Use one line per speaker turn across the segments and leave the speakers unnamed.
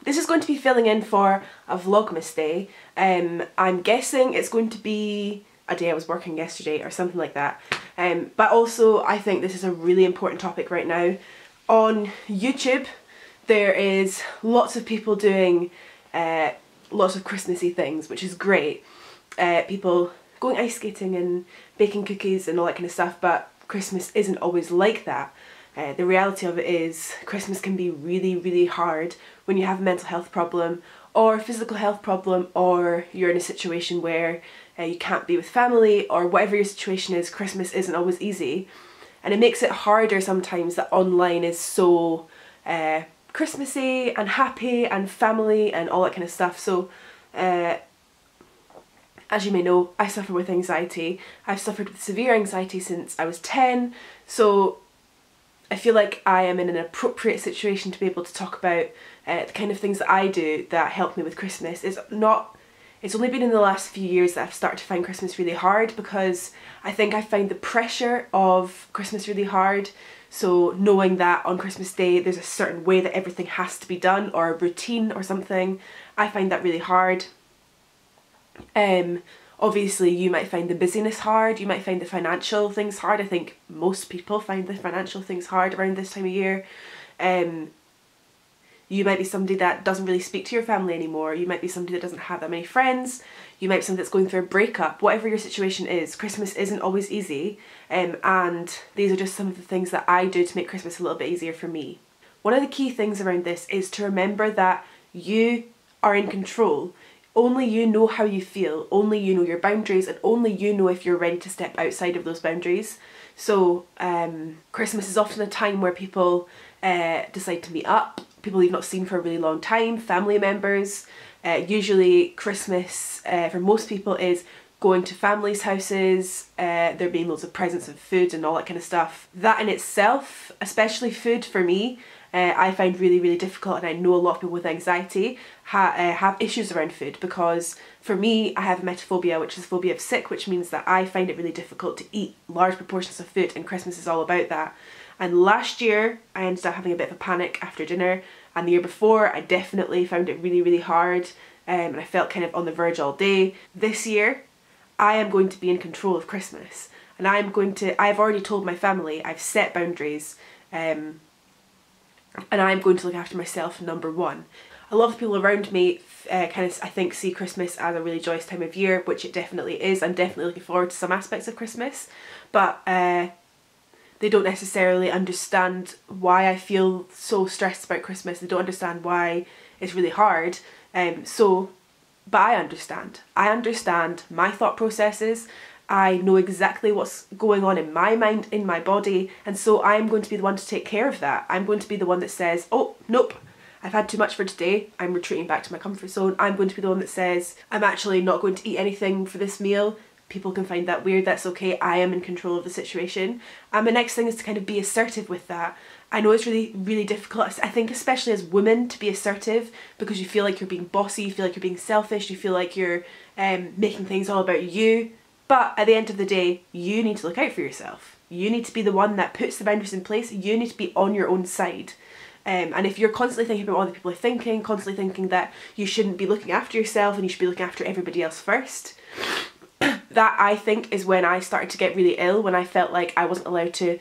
This is going to be filling in for a Vlogmas day. I'm guessing it's going to be a day I was working yesterday or something like that. But also I think this is a really important topic right now. On YouTube there is lots of people doing lots of Christmassy things, which is great. People going ice skating and baking cookies and all that kind of stuff, but Christmas isn't always like that. The reality of it is Christmas can be really, really hard when you have a mental health problem or a physical health problem, or you're in a situation where you can't be with family, or whatever your situation is. Christmas isn't always easy, and it makes it harder sometimes that online is so Christmassy and happy and family and all that kind of stuff. So as you may know, I suffer with anxiety. I've suffered with severe anxiety since I was 10, so I feel like I am in an appropriate situation to be able to talk about the kind of things that I do that help me with Christmas. It's only been in the last few years that I've started to find Christmas really hard, because I think I find the pressure of Christmas really hard. So knowing that on Christmas Day there's a certain way that everything has to be done, or a routine or something, I find that really hard. Obviously you might find the busyness hard, you might find the financial things hard. I think most people find the financial things hard around this time of year. You might be somebody that doesn't really speak to your family anymore, you might be somebody that doesn't have that many friends, you might be somebody that's going through a breakup. Whatever your situation is, Christmas isn't always easy, and these are just some of the things that I do to make Christmas a little bit easier for me. One of the key things around this is to remember that you are in control. Only you know how you feel, only you know your boundaries, and only you know if you're ready to step outside of those boundaries. So Christmas is often a time where people decide to meet up, people you've not seen for a really long time, family members. Usually Christmas for most people is going to families' houses, there being loads of presents and food and all that kind of stuff. That in itself, especially food for me, I find really, really difficult, and I know a lot of people with anxiety have issues around food, because for me I have emetophobia, which is a phobia of sick, which means that I find it really difficult to eat large proportions of food, and Christmas is all about that. And last year I ended up having a bit of a panic after dinner, and the year before I definitely found it really, really hard, and I felt kind of on the verge all day. This year I am going to be in control of Christmas, and I've already told my family, I've set boundaries, and I'm going to look after myself, number one. A lot of people around me I think see Christmas as a really joyous time of year, which it definitely is. I'm definitely looking forward to some aspects of Christmas, but they don't necessarily understand why I feel so stressed about Christmas. They don't understand why it's really hard. But I understand. I understand my thought processes. I know exactly what's going on in my mind, in my body, and so I'm going to be the one to take care of that. I'm going to be the one that says, oh, nope, I've had too much for today, I'm retreating back to my comfort zone. I'm going to be the one that says, I'm actually not going to eat anything for this meal. People can find that weird, that's okay, I am in control of the situation. And the next thing is to kind of be assertive with that. I know it's really, really difficult, I think especially as women, to be assertive, because you feel like you're being bossy, you feel like you're being selfish, you feel like you're making things all about you. But at the end of the day, you need to look out for yourself. You need to be the one that puts the boundaries in place. You need to be on your own side. And if you're constantly thinking about what other people are thinking, constantly thinking that you shouldn't be looking after yourself and you should be looking after everybody else first, that I think is when I started to get really ill, when I felt like I wasn't allowed to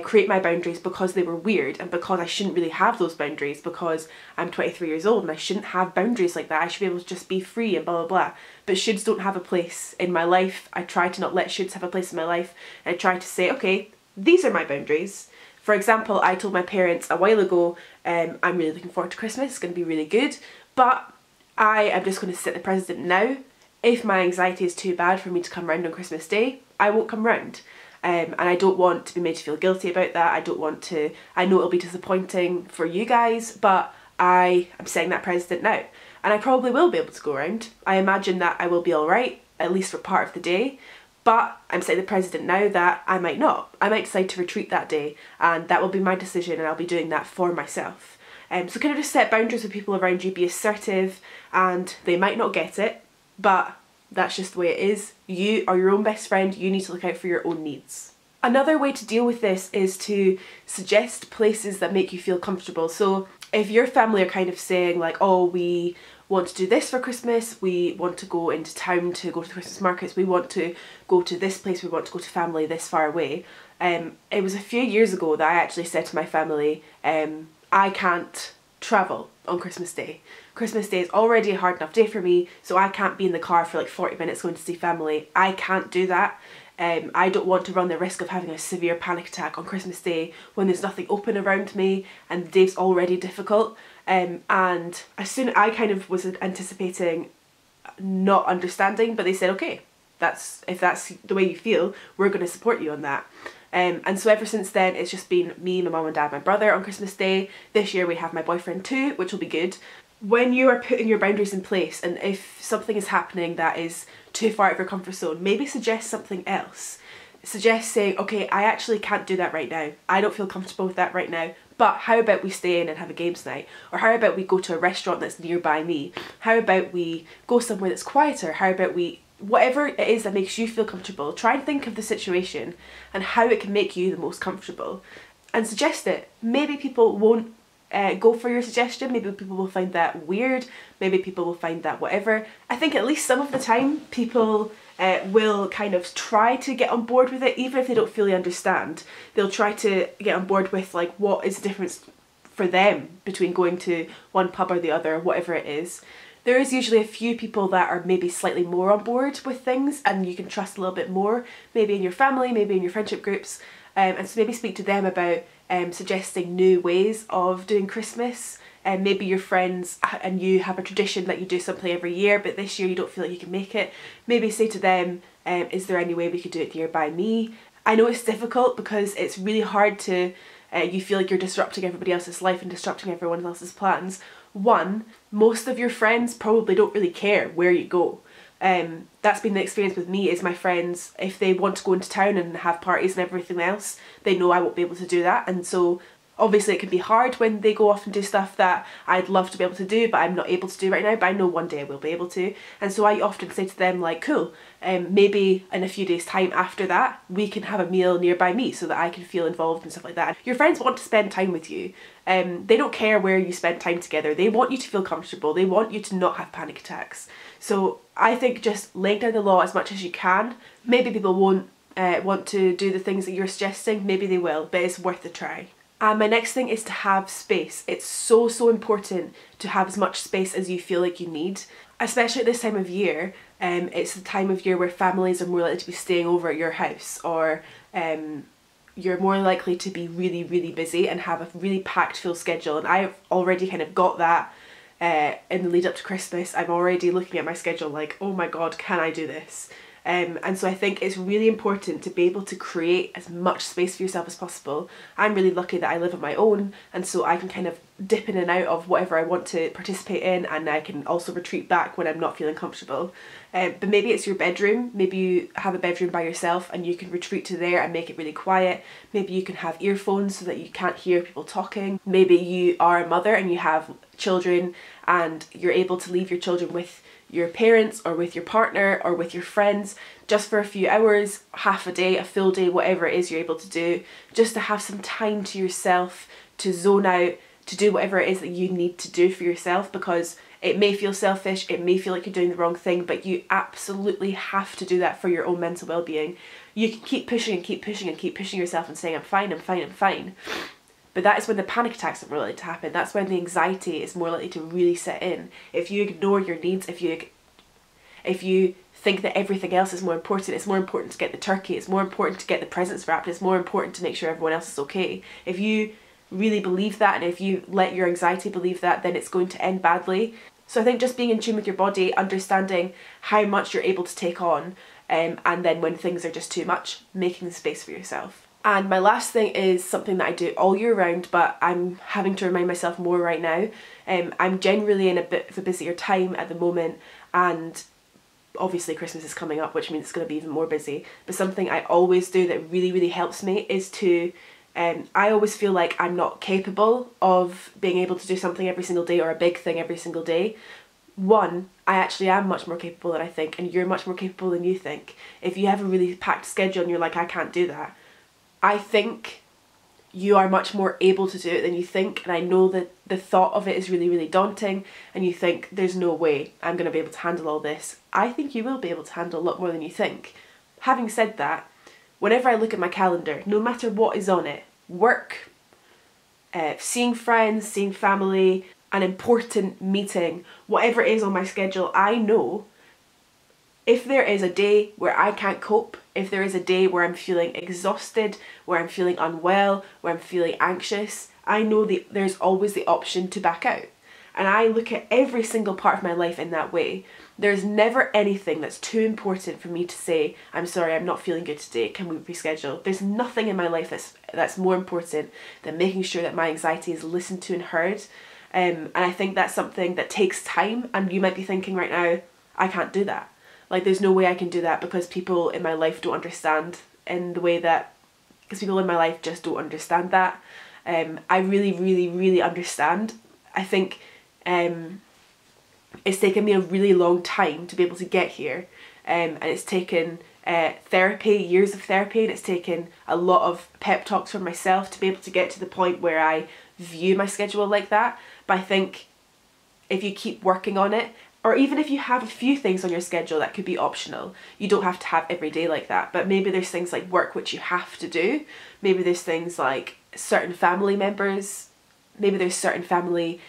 create my boundaries because they were weird, and because I shouldn't really have those boundaries because I'm 23 years old and I shouldn't have boundaries like that. I should be able to just be free and blah blah blah. But shoulds don't have a place in my life. I try to not let shoulds have a place in my life. I try to say, okay, these are my boundaries. For example, I told my parents a while ago, I'm really looking forward to Christmas, it's going to be really good, but I am just going to set the precedent now. If my anxiety is too bad for me to come round on Christmas Day, I won't come round. And I don't want to be made to feel guilty about that. I know it'll be disappointing for you guys, but I am setting that precedent now. And I probably will be able to go around. I imagine that I will be alright, at least for part of the day, but I'm setting the precedent now that I might not. I might decide to retreat that day, and that will be my decision, and I'll be doing that for myself. So kind of just set boundaries with people around you, be assertive, and they might not get it, but that's just the way it is. You are your own best friend, you need to look out for your own needs. Another way to deal with this is to suggest places that make you feel comfortable. So if your family are kind of saying like, oh, we want to do this for Christmas, we want to go into town to go to the Christmas markets, we want to go to this place, we want to go to family this far away. It was a few years ago that I actually said to my family, I can't travel on Christmas Day. Christmas Day is already a hard enough day for me, so I can't be in the car for like 40 minutes going to see family. I can't do that. I don't want to run the risk of having a severe panic attack on Christmas Day when there's nothing open around me and the day's already difficult. And as soon I kind of was anticipating not understanding, but they said, okay, if that's the way you feel, we're going to support you on that. And so ever since then, it's just been me, my mum and dad, my brother on Christmas Day. This year we have my boyfriend too, which will be good. When you are putting your boundaries in place, and if something is happening that is too far out of your comfort zone, maybe suggest something else. Suggest saying, okay, I actually can't do that right now. I don't feel comfortable with that right now, but how about we stay in and have a games night? Or how about we go to a restaurant that's nearby me? How about we go somewhere that's quieter? How about we, whatever it is that makes you feel comfortable, try and think of the situation and how it can make you the most comfortable and suggest it. Maybe people won't go for your suggestion, maybe people will find that weird, maybe people will find that whatever. I think at least some of the time people will kind of try to get on board with it, even if they don't fully understand. They'll try to get on board with like what is the difference for them between going to one pub or the other, whatever it is. There is usually a few people that are maybe slightly more on board with things and you can trust a little bit more, maybe in your family, maybe in your friendship groups, and so maybe speak to them about suggesting new ways of doing Christmas. And maybe your friends and you have a tradition that you do something every year, but this year you don't feel like you can make it. Maybe say to them, is there any way we could do it nearby me? I know it's difficult because it's really hard to, you feel like you're disrupting everybody else's life and disrupting everyone else's plans. One, most of your friends probably don't really care where you go. That's been the experience with me, is my friends, if they want to go into town and have parties and everything else, they know I won't be able to do that, and so obviously it can be hard when they go off and do stuff that I'd love to be able to do but I'm not able to do right now, but I know one day I will be able to. And so I often say to them like, cool, maybe in a few days time after that we can have a meal nearby me so that I can feel involved and stuff like that. Your friends want to spend time with you. They don't care where you spend time together. They want you to feel comfortable. They want you to not have panic attacks. So I think just laying down the law as much as you can. Maybe people won't want to do the things that you're suggesting, maybe they will, but it's worth a try. And my next thing is to have space. It's so important to have as much space as you feel like you need, especially at this time of year. It's the time of year where families are more likely to be staying over at your house, or you're more likely to be really busy and have a really packed full schedule. And I've already kind of got that in the lead up to Christmas. I'm already looking at my schedule like, oh my god, can I do this? And so I think it's really important to be able to create as much space for yourself as possible. I'm really lucky that I live on my own, and so I can kind of dip in and out of whatever I want to participate in, and I can also retreat back when I'm not feeling comfortable. But maybe it's your bedroom, maybe you have a bedroom by yourself and you can retreat to there and make it really quiet. Maybe you can have earphones so that you can't hear people talking. Maybe you are a mother and you have children and you're able to leave your children with your parents or with your partner or with your friends just for a few hours, half a day, a full day, whatever it is you're able to do, just to have some time to yourself, to zone out, to do whatever it is that you need to do for yourself, because it may feel selfish, it may feel like you're doing the wrong thing, but you absolutely have to do that for your own mental well-being. You can keep pushing and keep pushing and keep pushing yourself and saying, I'm fine, I'm fine, I'm fine. But that is when the panic attacks are more likely to happen. That's when the anxiety is more likely to really set in. If you ignore your needs, if you think that everything else is more important, it's more important to get the turkey, it's more important to get the presents wrapped, it's more important to make sure everyone else is okay. If you really believe that, and if you let your anxiety believe that, then it's going to end badly. So I think just being in tune with your body, understanding how much you're able to take on, and then when things are just too much, making the space for yourself. And my last thing is something that I do all year round, but I'm having to remind myself more right now. I'm generally in a bit of a busier time at the moment, and obviously Christmas is coming up, which means it's going to be even more busy. But something I always do that really helps me is to, I always feel like I'm not capable of being able to do something every single day or a big thing every single day. One, I actually am much more capable than I think, and you're much more capable than you think. If you have a really packed schedule and you're like, I can't do that, I think you are much more able to do it than you think, and I know that the thought of it is really, really daunting, and you think there's no way I'm going to be able to handle all this. I think you will be able to handle a lot more than you think. Having said that, whenever I look at my calendar, no matter what is on it, work, seeing friends, seeing family, an important meeting, whatever it is on my schedule, I know if there is a day where I can't cope, if there is a day where I'm feeling exhausted, where I'm feeling unwell, where I'm feeling anxious, I know there's always the option to back out. And I look at every single part of my life in that way. There's never anything that's too important for me to say, I'm sorry, I'm not feeling good today, can we reschedule? There's nothing in my life that's more important than making sure that my anxiety is listened to and heard. And I think that's something that takes time, and you might be thinking right now, I can't do that. Like, there's no way I can do that because people in my life don't understand in the way that, because people in my life just don't understand that. I really, really, really understand. I think it's taken me a really long time to be able to get here, and it's taken therapy, years of therapy, and it's taken a lot of pep talks from myself to be able to get to the point where I view my schedule like that. But I think if you keep working on it, or even if you have a few things on your schedule that could be optional, you don't have to have every day like that, but maybe there's things like work which you have to do, maybe there's things like certain family members, maybe there's certain family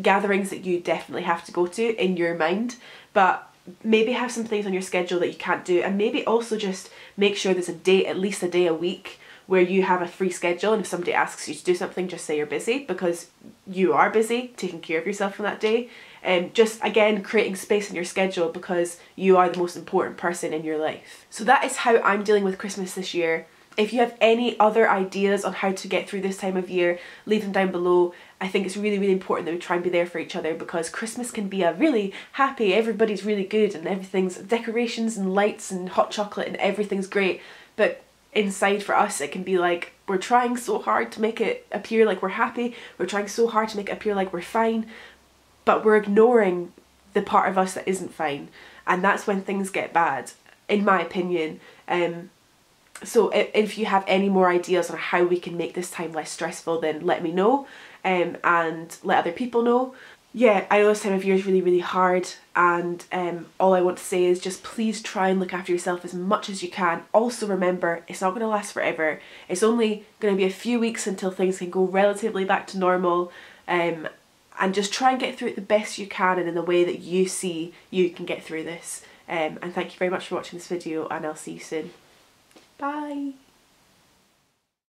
gatherings that you definitely have to go to in your mind, but maybe have some things on your schedule that you can't do, and maybe also just make sure there's a day, at least a day a week, where you have a free schedule, and if somebody asks you to do something, just say you're busy, because you are busy taking care of yourself on that day. And just again creating space in your schedule because you are the most important person in your life. So that is how I'm dealing with Christmas this year. If you have any other ideas on how to get through this time of year, leave them down below. I think it's really, really important that we try and be there for each other, because Christmas can be a really happy, everybody's really good and everything's decorations and lights and hot chocolate and everything's great, but inside for us it can be like we're trying so hard to make it appear like we're happy, we're trying so hard to make it appear like we're fine, but we're ignoring the part of us that isn't fine, and that's when things get bad, in my opinion. So if you have any more ideas on how we can make this time less stressful, then let me know, and let other people know. Yeah, I know this time of year is really, really hard, and all I want to say is just please try and look after yourself as much as you can. Also remember, it's not going to last forever. It's only going to be a few weeks until things can go relatively back to normal. And just try and get through it the best you can and in the way that you see you can get through this. And thank you very much for watching this video, and I'll see you soon. Bye!